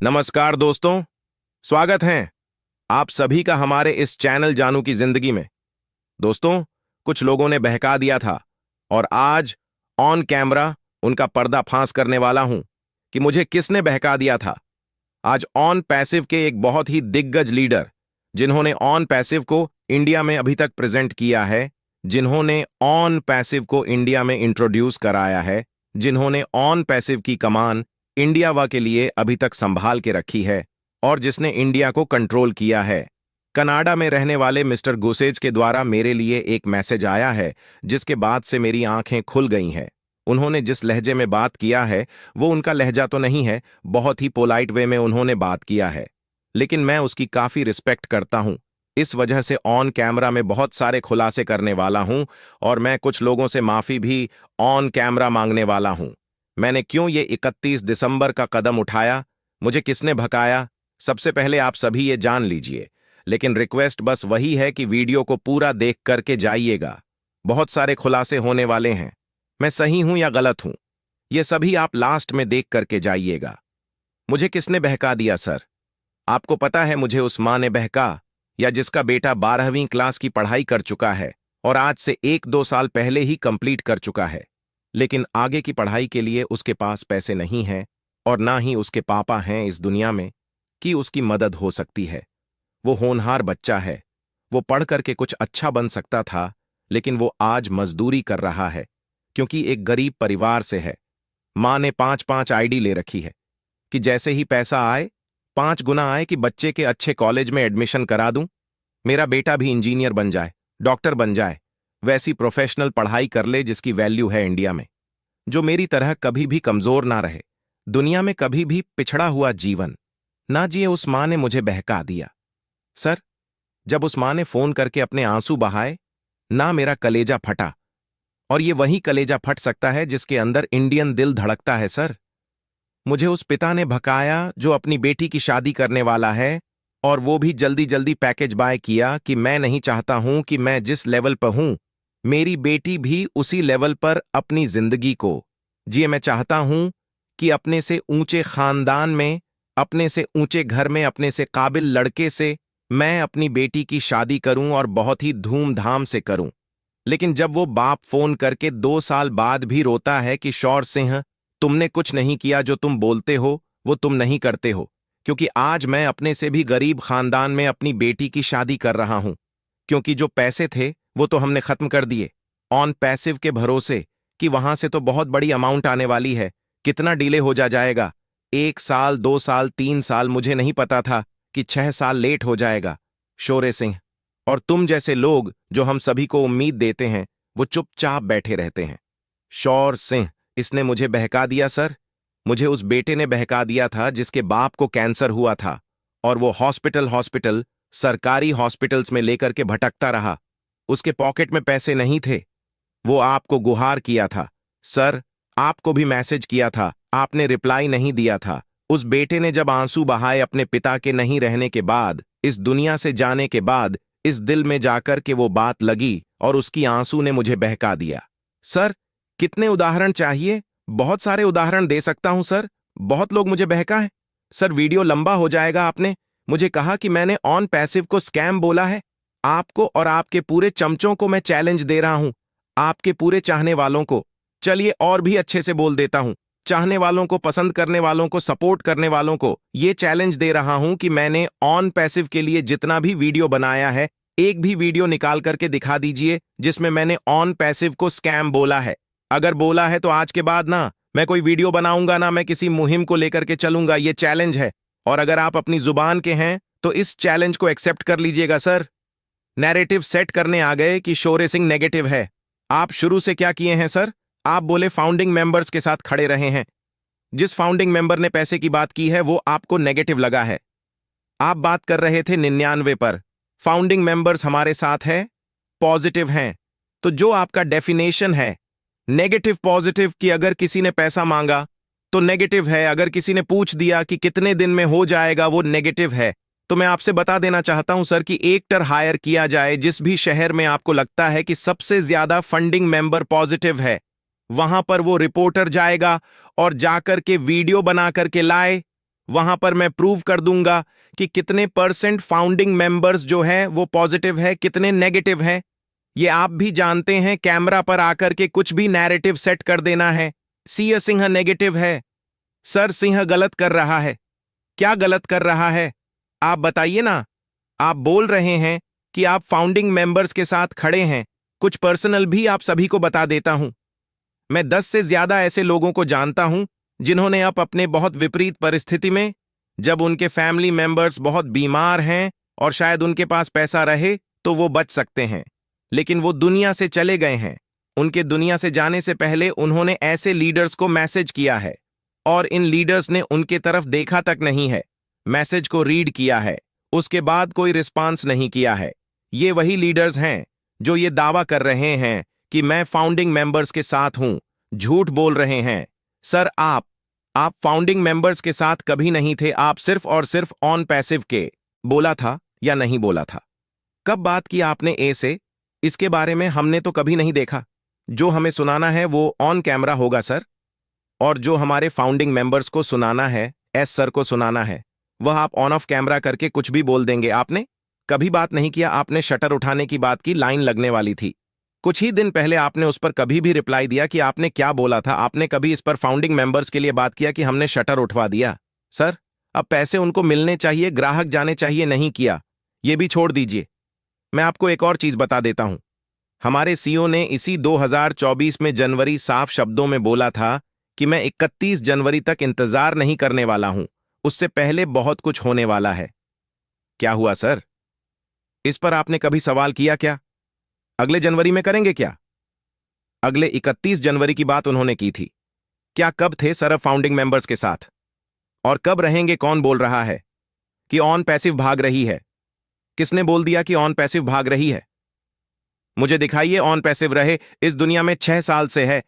नमस्कार दोस्तों, स्वागत है आप सभी का हमारे इस चैनल जानू की जिंदगी में। दोस्तों, कुछ लोगों ने बहका दिया था और आज ऑन कैमरा उनका पर्दा फांस करने वाला हूं कि मुझे किसने बहका दिया था। आज ऑन पैसिव के एक बहुत ही दिग्गज लीडर, जिन्होंने ऑन पैसिव को इंडिया में अभी तक प्रेजेंट किया है, जिन्होंने ऑन पैसिव को इंडिया में इंट्रोड्यूस कराया है, जिन्होंने ऑन पैसिव की कमान इंडिया वा के लिए अभी तक संभाल के रखी है और जिसने इंडिया को कंट्रोल किया है। कनाडा में रहने वाले मिस्टर गुसेज के द्वारा मेरे लिए एक मैसेज आया है, जिसके बाद से मेरी आंखें खुल गई हैं। उन्होंने जिस लहजे में बात किया है वो उनका लहजा तो नहीं है, बहुत ही पोलाइट वे में उन्होंने बात किया है, लेकिन मैं उसकी काफी रिस्पेक्ट करता हूं। इस वजह से ऑन कैमरा में बहुत सारे खुलासे करने वाला हूं और मैं कुछ लोगों से माफी भी ऑन कैमरा मांगने वाला हूं। मैंने क्यों ये 31 दिसंबर का कदम उठाया, मुझे किसने भकाया, सबसे पहले आप सभी ये जान लीजिए, लेकिन रिक्वेस्ट बस वही है कि वीडियो को पूरा देख करके जाइएगा। बहुत सारे खुलासे होने वाले हैं, मैं सही हूं या गलत हूं, ये सभी आप लास्ट में देख करके जाइएगा। मुझे किसने बहका दिया सर? आपको पता है मुझे उस मां ने बहका, या जिसका बेटा 12वीं क्लास की पढ़ाई कर चुका है और आज से 1-2 साल पहले ही कंप्लीट कर चुका है, लेकिन आगे की पढ़ाई के लिए उसके पास पैसे नहीं हैं और ना ही उसके पापा हैं इस दुनिया में कि उसकी मदद हो सकती है। वो होनहार बच्चा है, वो पढ़ करके कुछ अच्छा बन सकता था, लेकिन वो आज मजदूरी कर रहा है क्योंकि एक गरीब परिवार से है। मां ने 5-5 आईडी ले रखी है कि जैसे ही पैसा आए 5 गुना आए कि बच्चे के अच्छे कॉलेज में एडमिशन करा दूं, मेरा बेटा भी इंजीनियर बन जाए, डॉक्टर बन जाए, वैसी प्रोफेशनल पढ़ाई कर ले जिसकी वैल्यू है इंडिया में, जो मेरी तरह कभी भी कमजोर ना रहे, दुनिया में कभी भी पिछड़ा हुआ जीवन ना जिए। उस मां ने मुझे बहका दिया सर। जब उस मां ने फोन करके अपने आंसू बहाए ना, मेरा कलेजा फटा, और ये वही कलेजा फट सकता है जिसके अंदर इंडियन दिल धड़कता है सर। मुझे उस पिता ने भकाया जो अपनी बेटी की शादी करने वाला है, और वो भी जल्दी जल्दी पैकेज बाय किया कि मैं नहीं चाहता हूं कि मैं जिस लेवल पर हूं मेरी बेटी भी उसी लेवल पर अपनी जिंदगी को जिए। मैं चाहता हूं कि अपने से ऊंचे खानदान में, अपने से ऊंचे घर में, अपने से काबिल लड़के से मैं अपनी बेटी की शादी करूं और बहुत ही धूमधाम से करूं। लेकिन जब वो बाप फोन करके 2 साल बाद भी रोता है कि शौर सिंह, तुमने कुछ नहीं किया, जो तुम बोलते हो वो तुम नहीं करते हो, क्योंकि आज मैं अपने से भी गरीब खानदान में अपनी बेटी की शादी कर रहा हूं, क्योंकि जो पैसे थे वो तो हमने खत्म कर दिए ऑन पैसिव के भरोसे कि वहां से तो बहुत बड़ी अमाउंट आने वाली है। कितना डिले हो जाएगा, 1 साल, 2 साल, 3 साल, मुझे नहीं पता था कि 6 साल लेट हो जाएगा। शोरे सिंह और तुम जैसे लोग जो हम सभी को उम्मीद देते हैं वो चुपचाप बैठे रहते हैं। शौर सिंह, इसने मुझे बहका दिया सर। मुझे उस बेटे ने बहका दिया था जिसके बाप को कैंसर हुआ था और वो हॉस्पिटल सरकारी हॉस्पिटल्स में लेकर के भटकता रहा। उसके पॉकेट में पैसे नहीं थे। वो आपको गुहार किया था सर, आपको भी मैसेज किया था, आपने रिप्लाई नहीं दिया था। उस बेटे ने जब आंसू बहाए अपने पिता के नहीं रहने के बाद, इस दुनिया से जाने के बाद, इस दिल में जाकर के वो बात लगी और उसकी आंसू ने मुझे बहका दिया। सर, कितने उदाहरण चाहिए? बहुत सारे उदाहरण दे सकता हूं सर, बहुत लोग मुझे बहका है सर। वीडियो लंबा हो जाएगा। आपने मुझे कहा कि मैंने ऑन पैसिव को स्कैम बोला है। आपको और आपके पूरे चमचों को मैं चैलेंज दे रहा हूं, आपके पूरे चाहने वालों को। चलिए और भी अच्छे से बोल देता हूं, चाहने वालों को, पसंद करने वालों को, सपोर्ट करने वालों को ये चैलेंज दे रहा हूं कि मैंने ऑन पैसिव के लिए जितना भी वीडियो बनाया है, एक भी वीडियो निकाल करके दिखा दीजिए जिसमें मैंने ऑन पैसिव को स्कैम बोला है। अगर बोला है तो आज के बाद ना मैं कोई वीडियो बनाऊंगा, ना मैं किसी मुहिम को लेकर के चलूंगा। ये चैलेंज है, और अगर आप अपनी जुबान के हैं तो इस चैलेंज को एक्सेप्ट कर लीजिएगा सर। नैरेटिव सेट करने आ गए कि शौर्य सिंह नेगेटिव है। आप शुरू से क्या किए हैं सर? आप बोले फाउंडिंग मेंबर्स के साथ खड़े रहे हैं। जिस फाउंडिंग मेंबर ने पैसे की बात की है वो आपको नेगेटिव लगा है। आप बात कर रहे थे 99 पर। फाउंडिंग मेंबर्स हमारे साथ है, पॉजिटिव हैं। तो जो आपका डेफिनेशन है नेगेटिव पॉजिटिव कि अगर किसी ने पैसा मांगा तो नेगेटिव है, अगर किसी ने पूछ दिया कि कितने दिन में हो जाएगा वो नेगेटिव है। तो मैं आपसे बता देना चाहता हूं सर कि एक टर हायर किया जाए जिस भी शहर में आपको लगता है कि सबसे ज्यादा फंडिंग मेंबर पॉजिटिव है, वहां पर वो रिपोर्टर जाएगा और जाकर के वीडियो बना करके लाए, वहां पर मैं प्रूव कर दूंगा कि कितने परसेंट फाउंडिंग मेंबर्स जो है वो पॉजिटिव है, कितने नेगेटिव है। ये आप भी जानते हैं, कैमरा पर आकर के कुछ भी नैरेटिव सेट कर देना है। सिंह नेगेटिव है। सर, सिंह गलत कर रहा है। क्या गलत कर रहा है? आप बताइए ना। आप बोल रहे हैं कि आप फाउंडिंग मेंबर्स के साथ खड़े हैं। कुछ पर्सनल भी आप सभी को बता देता हूं। मैं 10 से ज्यादा ऐसे लोगों को जानता हूं जिन्होंने अब अपने बहुत विपरीत परिस्थिति में, जब उनके फैमिली मेंबर्स बहुत बीमार हैं और शायद उनके पास पैसा रहे तो वो बच सकते हैं, लेकिन वो दुनिया से चले गए हैं। उनके दुनिया से जाने से पहले उन्होंने ऐसे लीडर्स को मैसेज किया है और इन लीडर्स ने उनके तरफ देखा तक नहीं है, मैसेज को रीड किया है, उसके बाद कोई रिस्पांस नहीं किया है। ये वही लीडर्स हैं जो ये दावा कर रहे हैं कि मैं फाउंडिंग मेंबर्स के साथ हूं। झूठ बोल रहे हैं। सर, आप फाउंडिंग मेंबर्स के साथ कभी नहीं थे। आप सिर्फ और सिर्फ ऑन पैसिव के। बोला था या नहीं बोला था? कब बात की आपने ए से? इसके बारे में हमने तो कभी नहीं देखा। जो हमें सुनाना है वो ऑन कैमरा होगा सर, और जो हमारे फाउंडिंग मेंबर्स को सुनाना है, एस सर को सुनाना है, वह आप ऑन ऑफ कैमरा करके कुछ भी बोल देंगे। आपने कभी बात नहीं किया। आपने शटर उठाने की बात की, लाइन लगने वाली थी। कुछ ही दिन पहले आपने उस पर कभी भी रिप्लाई दिया कि आपने क्या बोला था? आपने कभी इस पर फाउंडिंग मेंबर्स के लिए बात किया कि हमने शटर उठवा दिया? सर, अब पैसे उनको मिलने चाहिए, ग्राहक जाने चाहिए, नहीं किया। ये भी छोड़ दीजिए। मैं आपको एक और चीज बता देता हूं। हमारे सीईओ ने इसी 2024 में जनवरी साफ शब्दों में बोला था कि मैं 31 जनवरी तक इंतजार नहीं करने वाला हूं, उससे पहले बहुत कुछ होने वाला है। क्या हुआ सर? इस पर आपने कभी सवाल किया क्या? अगले जनवरी में करेंगे क्या? अगले 31 जनवरी की बात उन्होंने की थी। क्या कब थे सर फाउंडिंग मेंबर्स के साथ? और कब रहेंगे? कौन बोल रहा है कि ऑन पैसिव भाग रही है? किसने बोल दिया कि ऑन पैसिव भाग रही है? मुझे दिखाइए ऑन पैसिव रहे। इस दुनिया में 6 साल से है।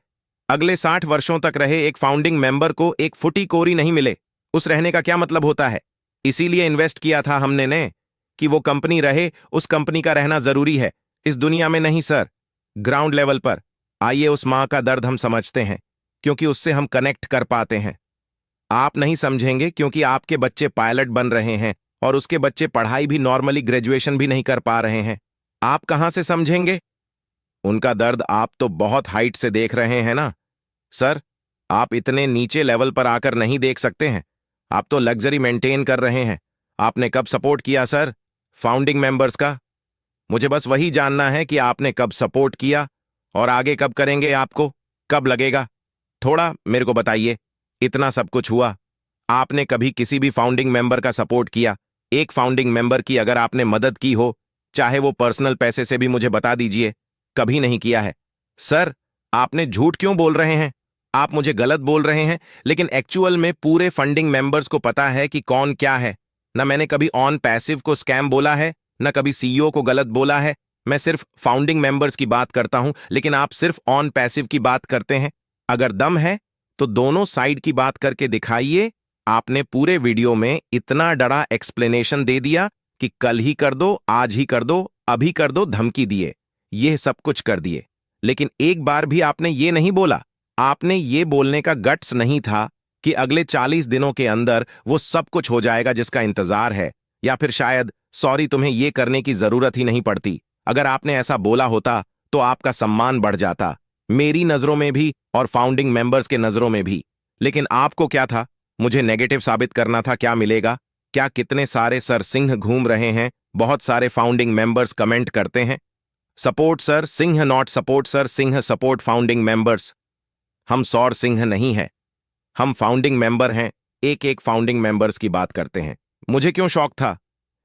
अगले 60 वर्षों तक रहे एक फाउंडिंग मेंबर को एक फुटी कोरी नहीं मिले। उस रहने का क्या मतलब होता है? इसीलिए इन्वेस्ट किया था हमने ने कि वो कंपनी रहे, उस कंपनी का रहना जरूरी है। इस दुनिया में नहीं सर, ग्राउंड लेवल पर। आइए, उस मां का दर्द हम समझते हैं क्योंकि उससे हम कनेक्ट कर पाते हैं। आप नहीं समझेंगे क्योंकि आपके बच्चे पायलट बन रहे हैं और उसके बच्चे पढ़ाई भी नॉर्मली ग्रेजुएशन भी नहीं कर पा रहे हैं। आप कहां से समझेंगे उनका दर्द? आप तो बहुत हाइट से देख रहे हैं ना सर। आप इतने नीचे लेवल पर आकर नहीं देख सकते हैं। आप तो लग्जरी मेंटेन कर रहे हैं। आपने कब सपोर्ट किया सर फाउंडिंग मेंबर्स का? मुझे बस वही जानना है कि आपने कब सपोर्ट किया और आगे कब करेंगे। आपको कब लगेगा? थोड़ा मेरे को बताइए। इतना सब कुछ हुआ, आपने कभी किसी भी फाउंडिंग मेंबर का सपोर्ट किया? एक फाउंडिंग मेंबर की अगर आपने मदद की हो, चाहे वो पर्सनल पैसे से भी, मुझे बता दीजिए। कभी नहीं किया है सर। आपने झूठ क्यों बोल रहे हैं? आप मुझे गलत बोल रहे हैं, लेकिन एक्चुअल में पूरे फंडिंग मेंबर्स को पता है कि कौन क्या है। ना मैंने कभी ऑन पैसिव को स्कैम बोला है, ना कभी सीईओ को गलत बोला है। मैं सिर्फ फाउंडिंग मेंबर्स की बात करता हूं, लेकिन आप सिर्फ ऑन पैसिव की बात करते हैं। अगर दम है तो दोनों साइड की बात करके दिखाइए। आपने पूरे वीडियो में इतना बड़ा एक्सप्लेनेशन दे दिया कि कल ही कर दो, आज ही कर दो, अभी कर दो, धमकी दिए, यह सब कुछ कर दिए, लेकिन एक बार भी आपने ये नहीं बोला। आपने ये बोलने का गट्स नहीं था कि अगले 40 दिनों के अंदर वो सब कुछ हो जाएगा जिसका इंतजार है, या फिर शायद सॉरी, तुम्हें ये करने की जरूरत ही नहीं पड़ती। अगर आपने ऐसा बोला होता तो आपका सम्मान बढ़ जाता, मेरी नजरों में भी और फाउंडिंग मेंबर्स के नजरों में भी। लेकिन आपको क्या था? मुझे नेगेटिव साबित करना था। क्या मिलेगा? क्या कितने सारे सर सिंह घूम रहे हैं? बहुत सारे फाउंडिंग मेंबर्स कमेंट करते हैं support sir Singh, not support sir Singh, support founding members. हम सौर सिंह नहीं हैं, हम फाउंडिंग मेंबर हैं। एक एक फाउंडिंग मेंबर्स की बात करते हैं। मुझे क्यों शौक था?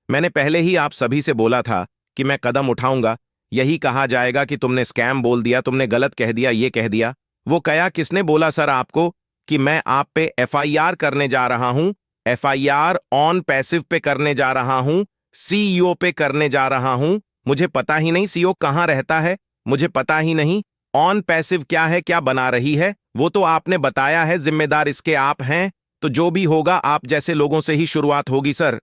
मैंने पहले ही आप सभी से बोला था कि मैं कदम उठाऊंगा। यही कहा जाएगा कि तुमने स्कैम बोल दिया, तुमने गलत कह दिया, ये कह दिया, वो कया। किसने बोला सर आपको कि मैं आप पे एफआईआर करने जा रहा हूं? एफआईआर ऑन पैसिव पे करने जा रहा हूं, सीईओ पे करने जा रहा हूं। मुझे पता ही नहीं सीईओ कहां रहता है, मुझे पता ही नहीं ऑन पैसिव क्या है, क्या बना रही है। वो तो आपने बताया है, जिम्मेदार इसके आप हैं। तो जो भी होगा आप जैसे लोगों से ही शुरुआत होगी सर,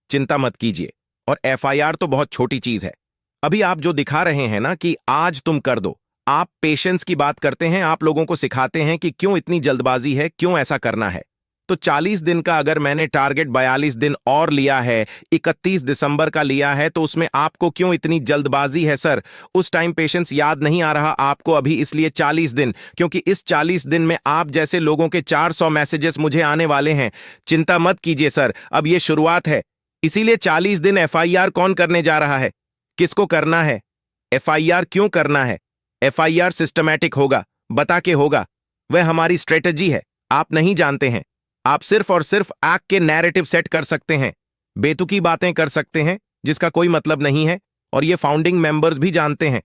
चिंता मत कीजिए। और एफआईआर तो बहुत छोटी चीज है। अभी आप जो दिखा रहे हैं ना कि आज तुम कर दो, आप पेशेंस की बात करते हैं। आप लोगों को सिखाते हैं कि क्यों इतनी जल्दबाजी है, क्यों ऐसा करना है। तो 40 दिन का अगर मैंने टारगेट 42 दिन और लिया है, 31 दिसंबर का लिया है, तो उसमें आपको क्यों इतनी जल्दबाजी है सर? उस टाइम पेशेंस याद नहीं आ रहा आपको अभी, इसलिए 40 दिन, क्योंकि इस 40 दिन में आप जैसे लोगों के 400 मैसेजेस मुझे आने वाले हैं। चिंता मत कीजिए सर, अब ये शुरुआत है। इसीलिए 40 दिन एफआईआर कौन करने जा रहा है? किसको करना है? एफआईआर क्यों करना है? एफआईआर सिस्टमैटिक होगा, बता के होगा। वह हमारी स्ट्रेटजी है, आप नहीं जानते हैं। आप सिर्फ और सिर्फ एक्ट के नैरेटिव सेट कर सकते हैं, बेतुकी बातें कर सकते हैं जिसका कोई मतलब नहीं है, और ये फाउंडिंग मेंबर्स भी जानते हैं।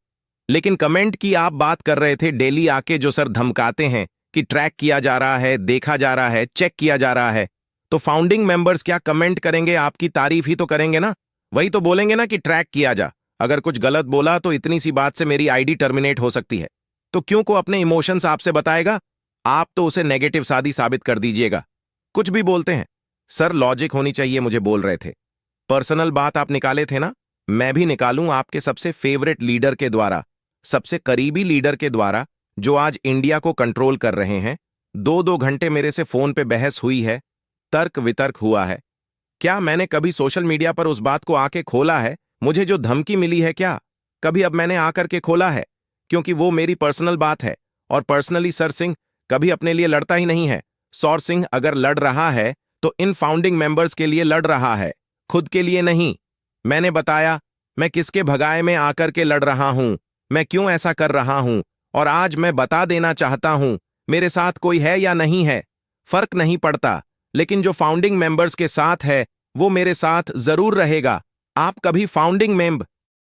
लेकिन कमेंट की आप बात कर रहे थे डेली आके, जो सर धमकाते हैं कि ट्रैक किया जा रहा है, देखा जा रहा है, चेक किया जा रहा है। तो फाउंडिंग मेंबर्स क्या कमेंट करेंगे? आपकी तारीफ ही तो करेंगे ना। वही तो बोलेंगे ना कि ट्रैक किया जा। अगर कुछ गलत बोला तो इतनी सी बात से मेरी आईडी टर्मिनेट हो सकती है। तो क्यों को अपने इमोशंस आपसे बताएगा? आप तो उसे नेगेटिव सादी साबित कर दीजिएगा। कुछ भी बोलते हैं सर, लॉजिक होनी चाहिए, मुझे बोल रहे थे। पर्सनल बात आप निकाले थे ना, मैं भी निकालूं आपके सबसे फेवरेट लीडर के द्वारा, सबसे करीबी लीडर के द्वारा, जो आज इंडिया को कंट्रोल कर रहे हैं। 2-2 घंटे मेरे से फोन पे बहस हुई है, तर्क वितर्क हुआ है। क्या मैंने कभी सोशल मीडिया पर उस बात को आके खोला है? मुझे जो धमकी मिली है, क्या कभी अब मैंने आकर के खोला है? क्योंकि वो मेरी पर्सनल बात है, और पर्सनली सर सिंह कभी अपने लिए लड़ता ही नहीं है। सौर सिंह अगर लड़ रहा है तो इन फाउंडिंग मेंबर्स के लिए लड़ रहा है, खुद के लिए नहीं। मैंने बताया मैं किसके भगाए में आकर के लड़ रहा हूं, मैं क्यों ऐसा कर रहा हूं, और आज मैं बता देना चाहता हूं, मेरे साथ कोई है या नहीं है, फर्क नहीं पड़ता, लेकिन जो फाउंडिंग मेंबर्स के साथ है वो मेरे साथ जरूर रहेगा। आप कभी फाउंडिंग मेंबर